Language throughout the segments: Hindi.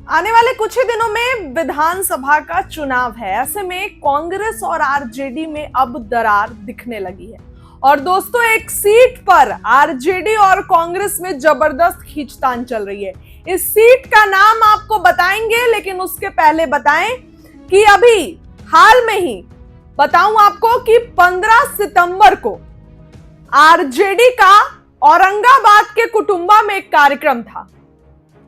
आने वाले कुछ ही दिनों में विधानसभा का चुनाव है। ऐसे में कांग्रेस और आरजेडी में अब दरार दिखने लगी है। और दोस्तों, एक सीट पर आरजेडी और कांग्रेस में जबरदस्त खींचतान चल रही है। इस सीट का नाम आपको बताएंगे, लेकिन उसके पहले बताएं कि अभी हाल में ही बताऊं आपको कि 15 सितंबर को आरजेडी का औरंगाबाद के कुटुंबा में एक कार्यक्रम था।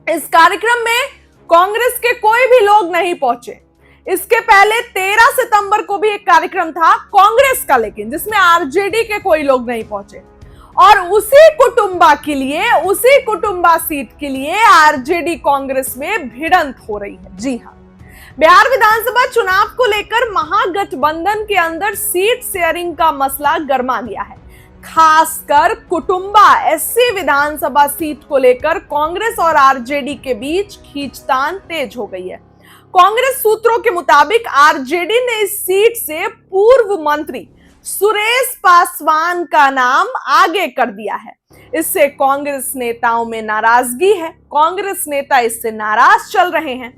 इस कार्यक्रम में कांग्रेस के कोई भी लोग नहीं पहुंचे। इसके पहले 13 सितंबर को भी एक कार्यक्रम था कांग्रेस का, लेकिन जिसमें आरजेडी के कोई लोग नहीं पहुंचे। और उसी कुटुंबा के लिए, उसी कुटुंबा सीट के लिए आरजेडी कांग्रेस में भिड़ंत हो रही है। जी हां, बिहार विधानसभा चुनाव को लेकर महागठबंधन के अंदर सीट शेयरिंग का मसला गर्मा गया है। खासकर कुटुंबा एससी विधानसभा सीट को लेकर कांग्रेस और आरजेडी के बीच खींचतान तेज हो गई है। कांग्रेस सूत्रों के मुताबिक आरजेडी ने इस सीट से पूर्व मंत्री सुरेश पासवान का नाम आगे कर दिया है। इससे कांग्रेस नेताओं में नाराजगी है। कांग्रेस नेता इससे नाराज चल रहे हैं।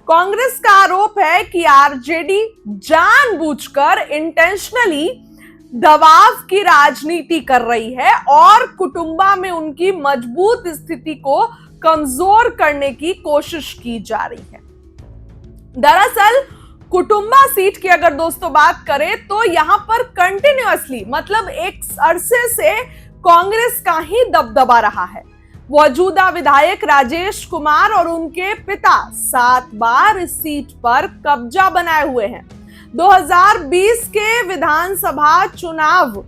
कांग्रेस का आरोप है कि आरजेडी जानबूझकर इंटेंशनली दबाव की राजनीति कर रही है और कुटुंबा में उनकी मजबूत स्थिति को कमजोर करने की कोशिश की जा रही है। दरअसल कुटुंबा सीट की अगर दोस्तों बात करें तो यहां पर कंटिन्यूअसली, मतलब एक अरसे से कांग्रेस का ही दबदबा रहा है। मौजूदा विधायक राजेश कुमार और उनके पिता 7 बार इस सीट पर कब्जा बनाए हुए हैं। 2020 के विधानसभा चुनाव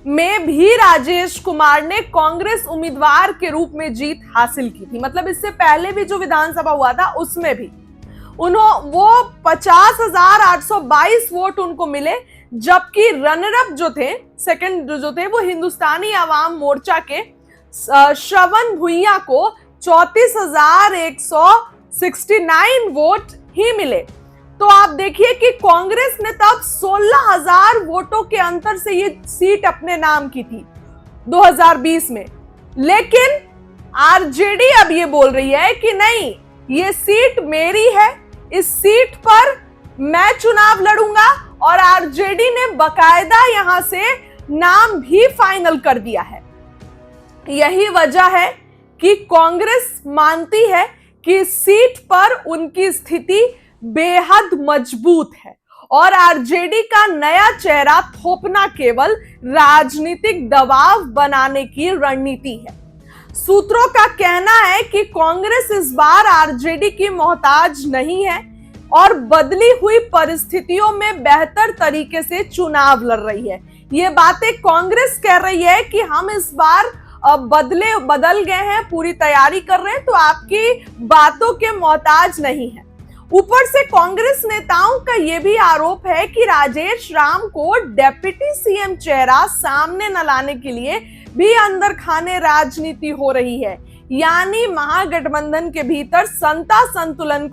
में भी राजेश कुमार ने कांग्रेस उम्मीदवार के रूप में जीत हासिल की थी। मतलब इससे पहले भी जो विधानसभा हुआ था उसमें भी वो 50,822 वोट उनको मिले, जबकि रनर अप जो थे, सेकंड जो थे, वो हिंदुस्तानी आवाम मोर्चा के श्रवण भुइया को 34,169 वोट ही मिले। तो आप देखिए कि कांग्रेस ने तब 16,000 वोटों के अंतर से ये सीट अपने नाम की थी 2020 में। लेकिन आरजेडी अब ये बोल रही है कि नहीं, ये सीट मेरी है, इस सीट पर मैं चुनाव लड़ूंगा। और आरजेडी ने बकायदा यहां से नाम भी फाइनल कर दिया है। यही वजह है कि कांग्रेस मानती है कि सीट पर उनकी स्थिति बेहद मजबूत है और आरजेडी का नया चेहरा थोपना केवल राजनीतिक दबाव बनाने की रणनीति है। सूत्रों का कहना है कि कांग्रेस इस बार आरजेडी की मोहताज नहीं है और बदली हुई परिस्थितियों में बेहतर तरीके से चुनाव लड़ रही है। ये बातें कांग्रेस कह रही है कि हम इस बार बदल गए हैं, पूरी तैयारी कर रहे हैं, तो आपकी बातों के मोहताज नहीं है। ऊपर से कांग्रेस नेताओं का यह भी आरोप है कि राजेश राम को डेप्यूटी सीएम चेहरा सामने न लाने के लिए भी अंदर खाने राजनीति हो रही है। यानी महागठबंधन के भीतर सत्ता संतुलन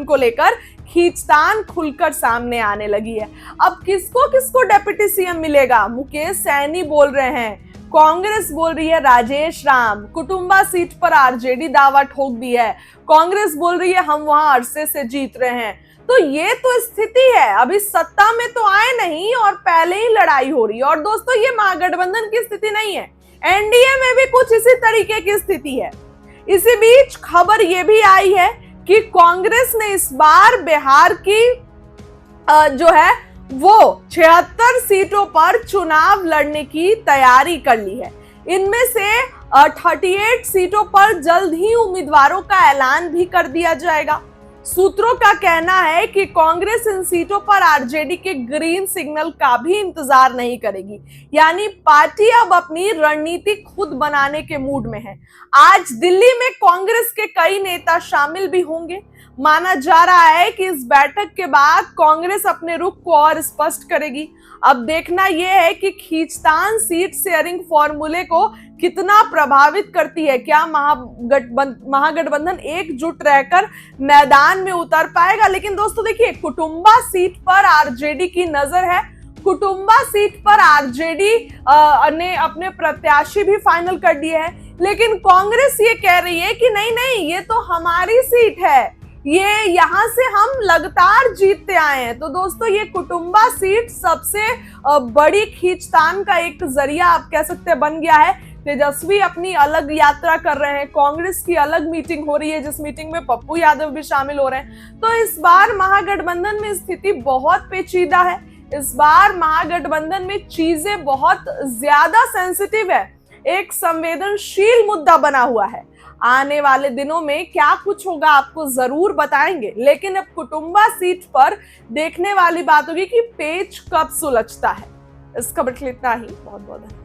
को लेकर खींचतान खुलकर सामने आने लगी है। अब किसको किसको डेप्यूटी सीएम मिलेगा? मुकेश सैनी बोल रहे हैं, कांग्रेस बोल रही है राजेश राम, कुटुंबा सीट पर आरजेडी दावा ठोक दी है, कांग्रेस बोल रही है हम वहां अरसे से जीत रहे हैं। तो ये तो स्थिति है। अभी सत्ता में तो आए नहीं और पहले ही लड़ाई हो रही है। और दोस्तों, ये महागठबंधन की स्थिति नहीं है, एनडीए में भी कुछ इसी तरीके की स्थिति है। इसी बीच खबर ये भी आई है कि कांग्रेस ने इस बार बिहार की जो है वो 76 सीटों पर चुनाव लड़ने की तैयारी कर ली है। इनमें से 38 सीटों पर जल्द ही उम्मीदवारों का ऐलान भी कर दिया जाएगा। सूत्रों का कहना है कि कांग्रेस इन सीटों पर आरजेडी के ग्रीन सिग्नल का भी इंतजार नहीं करेगी। यानी पार्टी अब अपनी रणनीति खुद बनाने के मूड में है। आज दिल्ली में कांग्रेस के कई नेता शामिल भी होंगे। माना जा रहा है कि इस बैठक के बाद कांग्रेस अपने रुख को और स्पष्ट करेगी। अब देखना यह है कि खींचतान सीट शेयरिंग फॉर्मूले को कितना प्रभावित करती है। क्या महागठबंधन एकजुट रहकर मैदान में उतर पाएगा? लेकिन दोस्तों देखिए, कुटुंबा सीट पर आरजेडी की नजर है। कुटुंबा सीट पर आरजेडी ने अपने प्रत्याशी भी फाइनल कर दिए हैं, लेकिन कांग्रेस ये कह रही है कि नहीं नहीं, ये तो हमारी सीट है, ये यहां से हम लगातार जीतते आए हैं। तो दोस्तों, ये कुटुंबा सीट सबसे बड़ी खींचतान का एक जरिया आप कह सकते हैं बन गया है। तेजस्वी अपनी अलग यात्रा कर रहे हैं, कांग्रेस की अलग मीटिंग हो रही है, जिस मीटिंग में पप्पू यादव भी शामिल हो रहे हैं। तो इस बार महागठबंधन में स्थिति बहुत पेचीदा है। इस बार महागठबंधन में चीजें बहुत ज्यादा सेंसिटिव है, एक संवेदनशील मुद्दा बना हुआ है। आने वाले दिनों में क्या कुछ होगा आपको जरूर बताएंगे, लेकिन अब कुटुंबा सीट पर देखने वाली बात होगी कि पेच कब सुलझता है। इस खबर के लिए इतना ही। बहुत बहुत धन्यवाद।